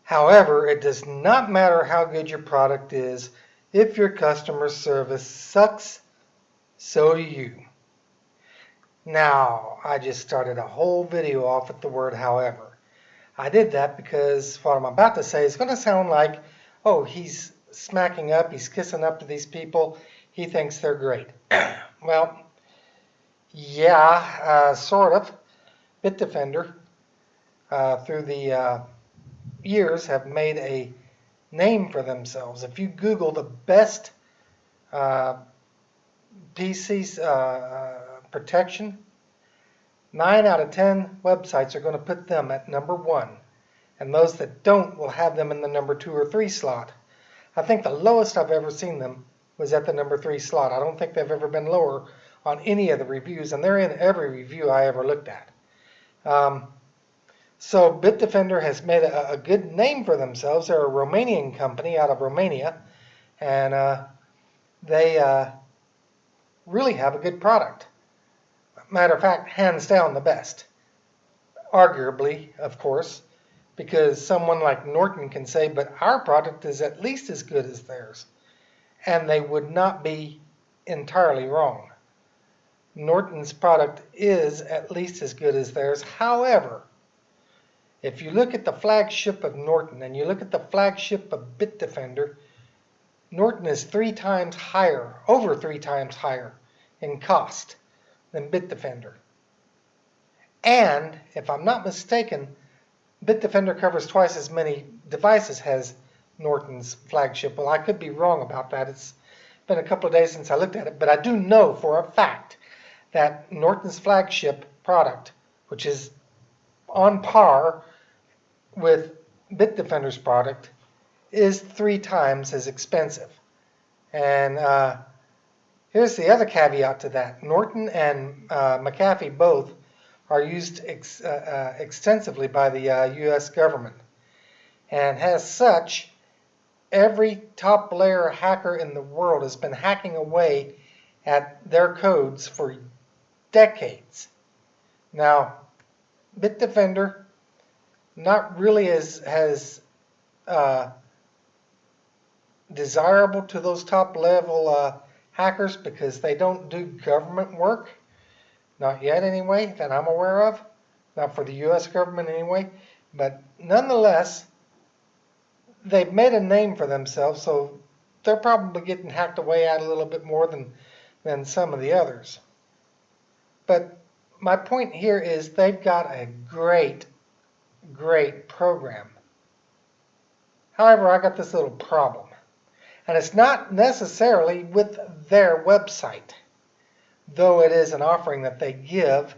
However, it does not matter how good your product is. If your customer service sucks, so do you. Now, I just started a whole video off with the word however. I did that because what I'm about to say is going to sound like, oh, he's smacking up, he's kissing up to these people, he thinks they're great. Well, yeah, sort of. Bitdefender, through the years, have made a name for themselves. If you Google the best PC protection, 9 out of 10 websites are going to put them at number 1. And those that don't will have them in the number 2 or 3 slot. I think the lowest I've ever seen them was at the number 3 slot. I don't think they've ever been lower on any of the reviews, and they're in every review I ever looked at. So Bitdefender has made a good name for themselves. They're a Romanian company out of Romania, and they really have a good product. Matter of fact, hands down the best. Arguably, of course, because someone like Norton can say, but our product is at least as good as theirs. And they would not be entirely wrong. Norton's product is at least as good as theirs. However, if you look at the flagship of Norton and you look at the flagship of Bitdefender, Norton is 3 times higher, over 3 times higher in cost than Bitdefender. And, if I'm not mistaken, Bitdefender covers twice as many devices as Norton's flagship. Well, I could be wrong about that. It's been a couple of days since I looked at it, but I do know for a fact that Norton's flagship product, which is on par with Bitdefender's product, is 3 times as expensive. And here's the other caveat to that. Norton and McAfee both are used extensively by the U.S. government. And as such, every top layer hacker in the world has been hacking away at their codes for decades. Now, Bitdefender, not really as desirable to those top level hackers because they don't do government work. Not yet anyway, that I'm aware of. Not for the U.S. government anyway. But nonetheless, they've made a name for themselves, so they're probably getting hacked away at a little bit more than some of the others. But my point here is they've got a great program. However, I got this little problem. And it's not necessarily with their website, though it is an offering that they give,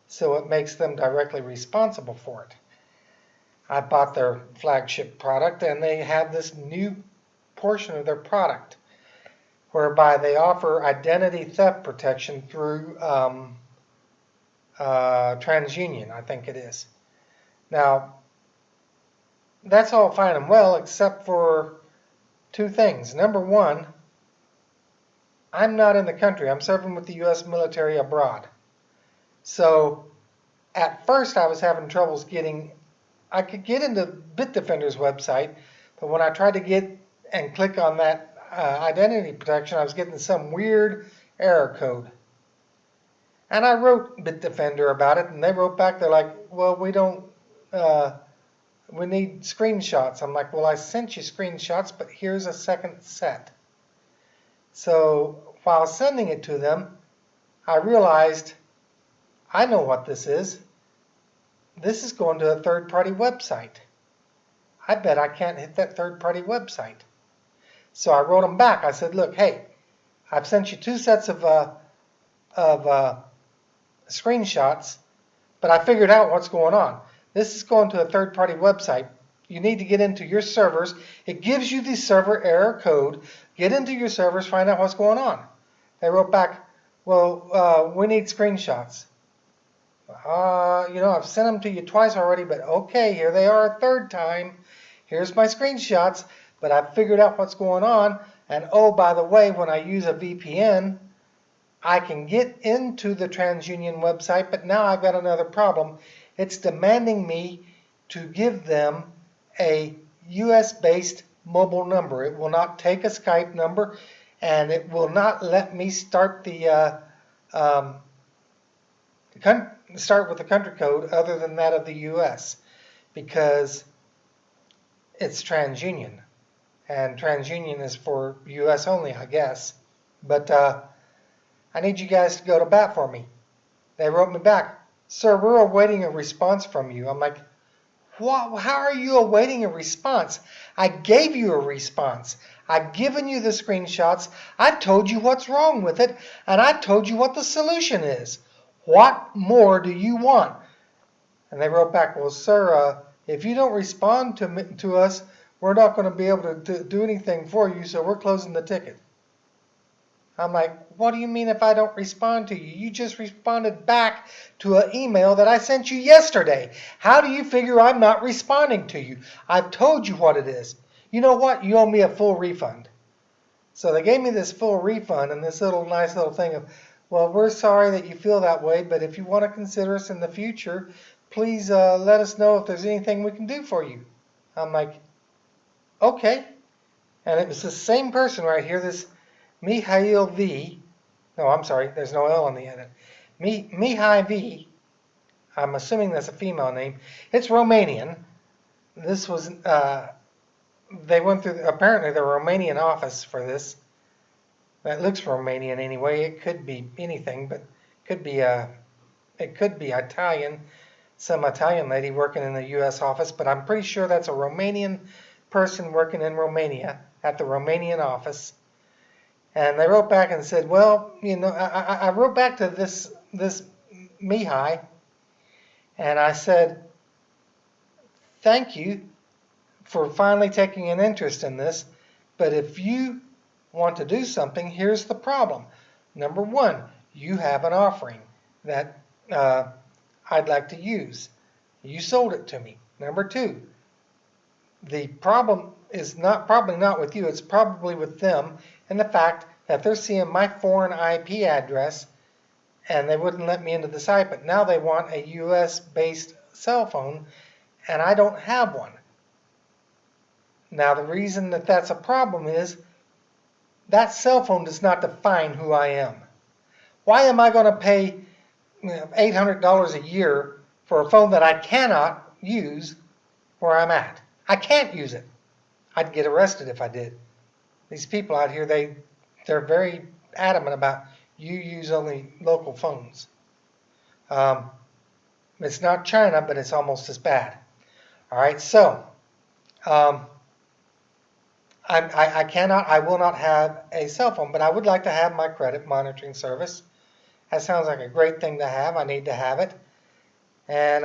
so it makes them directly responsible for it. I bought their flagship product, and they have this new portion of their product whereby they offer identity theft protection through TransUnion, I think it is. Now, that's all fine and well, except for 2 things. Number 1, I'm not in the country. I'm serving with the U.S. military abroad. So at first I was having troubles I could get into Bitdefender's website, but when I tried to get and click on that identity protection, I was getting some weird error code. And I wrote Bitdefender about it, and they wrote back, they're like, well, we need screenshots. I'm like, well, I sent you screenshots, but here's a second set. So while sending it to them, I realized, I know what this is. This is going to a third-party website. I bet I can't hit that third-party website. So I wrote them back. I said, look, hey, I've sent you 2 sets of screenshots, but I figured out what's going on. This is going to a third-party website. You need to get into your servers. It gives you the server error code. Get into your servers, find out what's going on. They wrote back, well, we need screenshots. I've sent them to you twice already, but okay, here they are a third time. Here's my screenshots, but I've figured out what's going on. And oh, by the way, when I use a VPN, I can get into the TransUnion website, but now I've got another problem. It's demanding me to give them a US-based mobile number. It will not take a Skype number, and it will not let me start start with the country code other than that of the US, because it's TransUnion, and TransUnion is for US only, I guess. But I need you guys to go to bat for me. They wrote me back, "Sir, we're awaiting a response from you." I'm like, "What? How are you awaiting a response? I gave you a response. I've given you the screenshots. I've told you what's wrong with it, and I've told you what the solution is. What more do you want?" And they wrote back, "Well, sir, if you don't respond to us, we're not going to be able to do anything for you, so we're closing the ticket." I'm like, "What do you mean if I don't respond to you? You just responded back to an email that I sent you yesterday. How do you figure I'm not responding to you? I've told you what it is. You know what? You owe me a full refund." So they gave me this full refund and this nice little thing of, "Well, we're sorry that you feel that way, but if you want to consider us in the future, please let us know if there's anything we can do for you." I'm like, "Okay." And it was the same person right here, this Mihail V. No, I'm sorry, there's no L on the end. Mihai V. I'm assuming that's a female name. It's Romanian. This was, they went through, apparently the Romanian office for this. That looks Romanian anyway. It could be anything, but it could be Italian, some Italian lady working in the U.S. office, but I'm pretty sure that's a Romanian person working in Romania at the Romanian office. And they wrote back and said, "Well, you know," I wrote back to this Mihai, and I said, "Thank you for finally taking an interest in this, but if you want to do something, here's the problem. Number one, you have an offering that I'd like to use. You sold it to me. Number two, the problem is probably not with you, it's probably with them, and the fact that they're seeing my foreign IP address and they wouldn't let me into the site, but now they want a US-based cell phone and I don't have one." Now the reason that that's a problem is that cell phone does not define who I am. Why am I going to pay $800 a year for a phone that I cannot use where I'm at? I can't use it. I'd get arrested if I did. These people out here, they're very adamant about you use only local phones. It's not China, but it's almost as bad. All right, so I will not have a cell phone, but I would like to have my credit monitoring service. That sounds like a great thing to have. I need to have it. And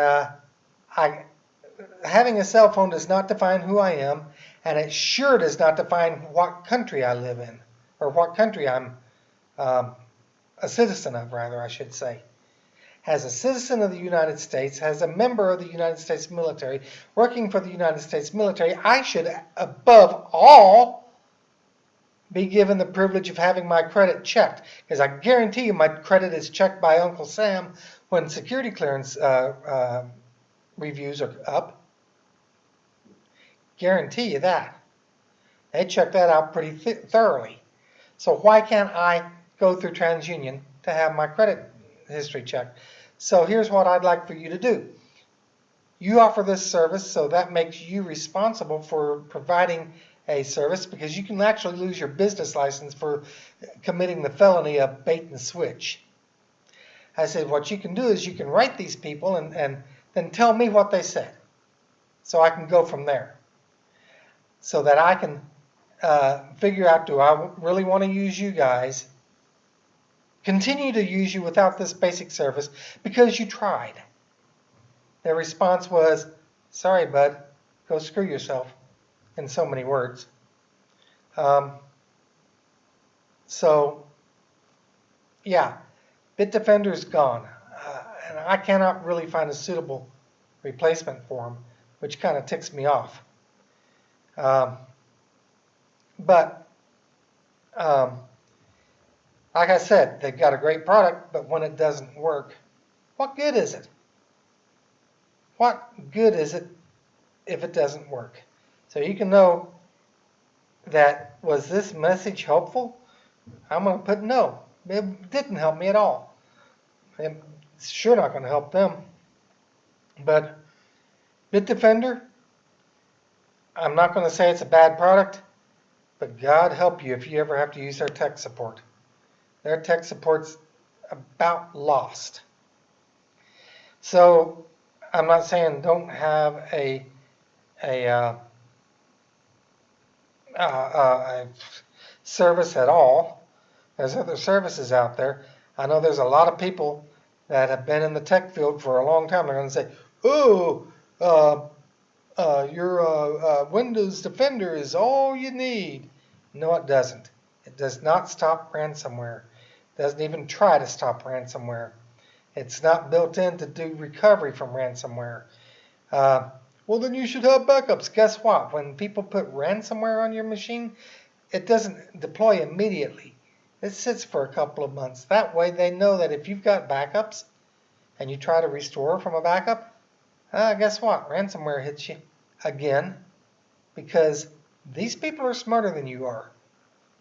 having a cell phone does not define who I am, and it sure does not define what country I live in, or what country I'm a citizen of, rather, I should say. As a citizen of the United States, as a member of the United States military, working for the United States military, I should, above all, be given the privilege of having my credit checked. Because I guarantee you my credit is checked by Uncle Sam when security clearance reviews are up. Guarantee you that. They check that out pretty thoroughly. So why can't I go through TransUnion to have my credit history checked? So here's what I'd like for you to do. You offer this service, so that makes you responsible for providing a service, because you can actually lose your business license for committing the felony of bait and switch. I said, what you can do is you can write these people and then tell me what they said, so I can go from there, so that I can figure out, do I really want to use you guys, continue to use you without this basic service because you tried. Their response was, "Sorry, bud, go screw yourself," in so many words. So, yeah, Bitdefender is gone, and I cannot really find a suitable replacement for them, which kind of ticks me off. But like I said, they've got a great product, but when it doesn't work, what good is it? What good is it if it doesn't work? So you can know that, was this message helpful? I'm going to put no. It didn't help me at all. It's sure not going to help them. But Bitdefender, I'm not going to say it's a bad product, but God help you if you ever have to use their tech support. Their tech support's about lost. So I'm not saying don't have a service at all. There's other services out there. I know there's a lot of people that have been in the tech field for a long time. They're going to say, oh, your Windows Defender is all you need. No, it doesn't. It does not stop ransomware. It doesn't even try to stop ransomware. It's not built in to do recovery from ransomware. Well, then you should have backups. Guess what? When people put ransomware on your machine, it doesn't deploy immediately. It sits for a couple of months. That way they know that if you've got backups and you try to restore from a backup, guess what? Ransomware hits you again, because these people are smarter than you are.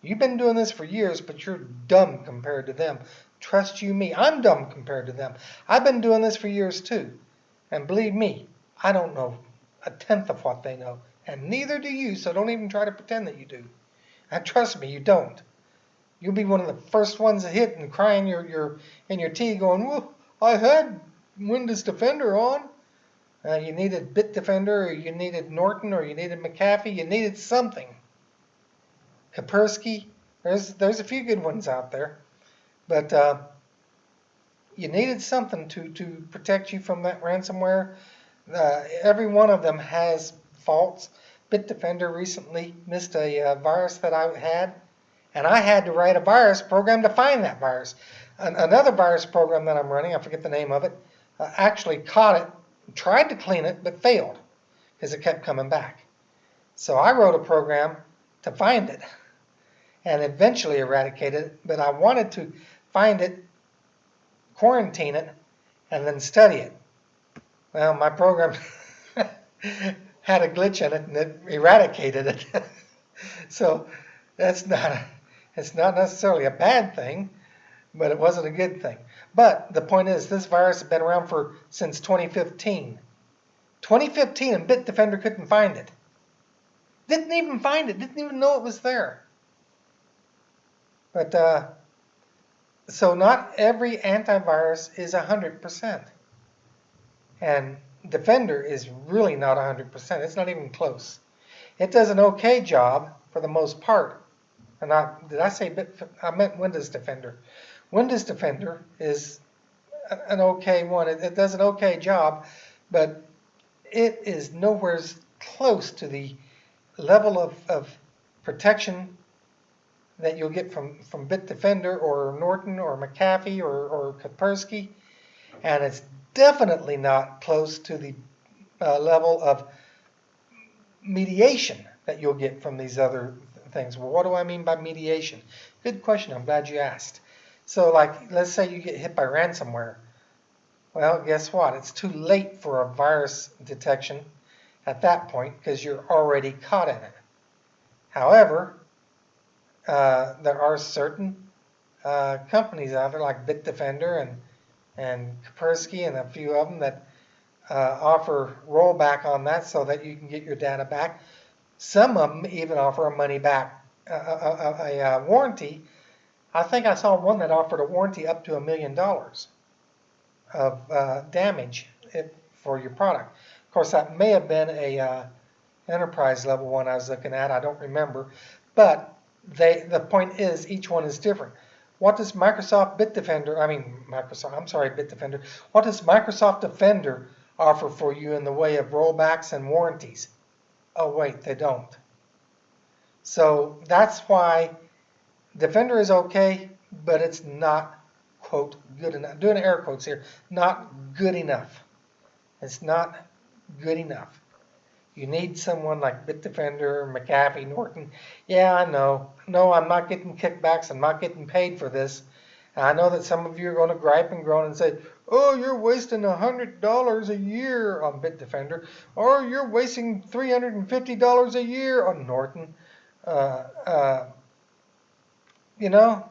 You've been doing this for years, but you're dumb compared to them. Trust you me, I'm dumb compared to them. I've been doing this for years too. And believe me, I don't know a tenth of what they know. And neither do you, so don't even try to pretend that you do. And trust me, you don't. You'll be one of the first ones to hit and cry in your tea going, well, I had Windows Defender on. You needed Bitdefender, or you needed Norton, or you needed McAfee. You needed something. Kaspersky. There's a few good ones out there. But you needed something to protect you from that ransomware. Every one of them has faults. Bitdefender recently missed a virus that I had, and I had to write a virus program to find that virus. Another virus program that I'm running, I forget the name of it, actually caught it, tried to clean it, but failed because it kept coming back. So I wrote a program to find it and eventually eradicate it, but I wanted to find it, quarantine it, and then study it. Well, my program had a glitch in it and it eradicated it. So it's not necessarily a bad thing, but it wasn't a good thing. But the point is, this virus has been around since 2015. 2015, and Bitdefender couldn't find it. Didn't even find it. Didn't even know it was there. But so not every antivirus is 100%. And Defender is really not 100%. It's not even close. It does an okay job for the most part. And did I say I meant Windows Defender. Windows Defender is an okay one. It does an okay job, but it is nowhere close to the level of protection that you'll get from Bitdefender or Norton or McAfee or Kaspersky, and it's definitely not close to the level of mediation that you'll get from these other things. Well, what do I mean by mediation? Good question. I'm glad you asked. So, like, let's say you get hit by ransomware. Well, guess what? It's too late for a virus detection at that point because you're already caught in it. However, there are certain companies out there like Bitdefender and Kaspersky and a few of them that offer rollback on that so that you can get your data back. Some of them even offer a money back, a warranty. I think I saw one that offered a warranty up to $1 million of damage for your product. Of course, that may have been a enterprise level one I was looking at. I don't remember. But the point is, each one is different. What does Bitdefender, what does Microsoft Defender offer for you in the way of rollbacks and warranties? Oh, wait, they don't. So that's why Defender is okay, but it's not, quote, good enough. Doing air quotes here, not good enough. It's not good enough. You need someone like Bitdefender, McAfee, Norton. Yeah, I know. No, I'm not getting kickbacks. I'm not getting paid for this. And I know that some of you are going to gripe and groan and say, oh, you're wasting $100 a year on Bitdefender, or you're wasting $350 a year on Norton. Uh, uh, you know,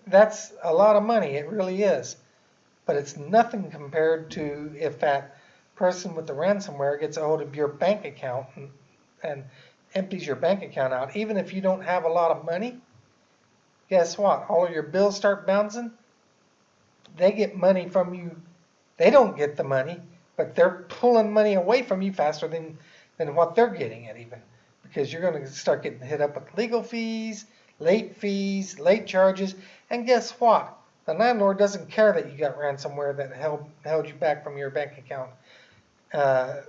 that's a lot of money. It really is. But it's nothing compared to if that person with the ransomware gets a hold of your bank account and empties your bank account out. Even if you don't have a lot of money, guess what? All of your bills start bouncing. They get money from you. They don't get the money, but they're pulling money away from you faster than what they're getting it even. Because you're going to start getting hit up with legal fees, late charges, and guess what? The landlord doesn't care that you got ransomware that held you back from your bank account. Uh,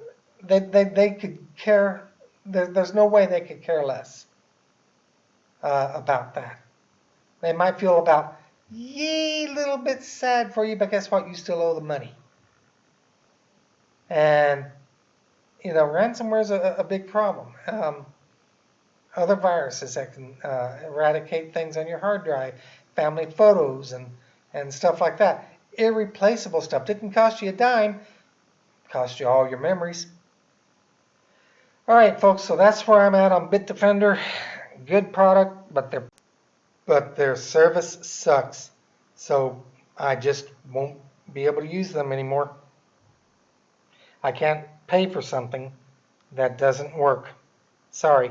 they could care. There's no way they could care less about that. They might feel about little bit sad for you, but guess what? You still owe the money. And ransomware is a big problem. Other viruses that can eradicate things on your hard drive, family photos, and stuff like that. Irreplaceable stuff. Didn't cost you a dime, cost you all your memories. All right, folks, so that's where I'm at on Bitdefender. Good product, but their service sucks. So I just won't be able to use them anymore. I can't pay for something that doesn't work. Sorry.